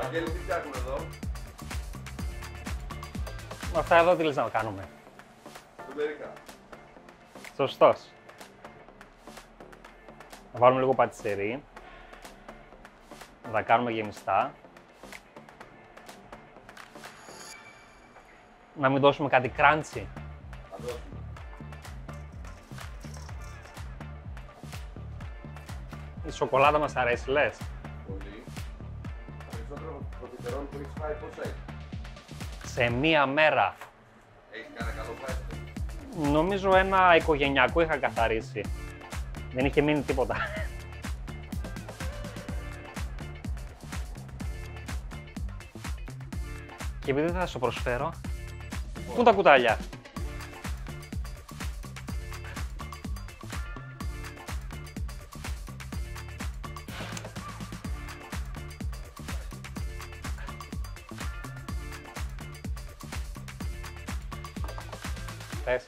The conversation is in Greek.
Αγγέλη, τι φτιάχνουμε εδώ? Αυτά εδώ τι λες να κάνουμε? Σουμπερίκα. Σωστός. Να βάλουμε λίγο πατησερί. Να τα κάνουμε γεμιστά. Να μην δώσουμε κάτι κράντσι. Θα δώσουμε. Η σοκολάτα μας αρέσει, λες? Πολύ. Περισσότερο προφιτερόλ που έχεις φάει πόσα έχει? Σε μία μέρα. Έχεις κάνει καλό φάιστο? Νομίζω ένα οικογενειακό είχα καθαρίσει. Δεν είχε μείνει τίποτα. Και επειδή δεν θα σου προσφέρω, πού είναι τα κουτάλια? Θες?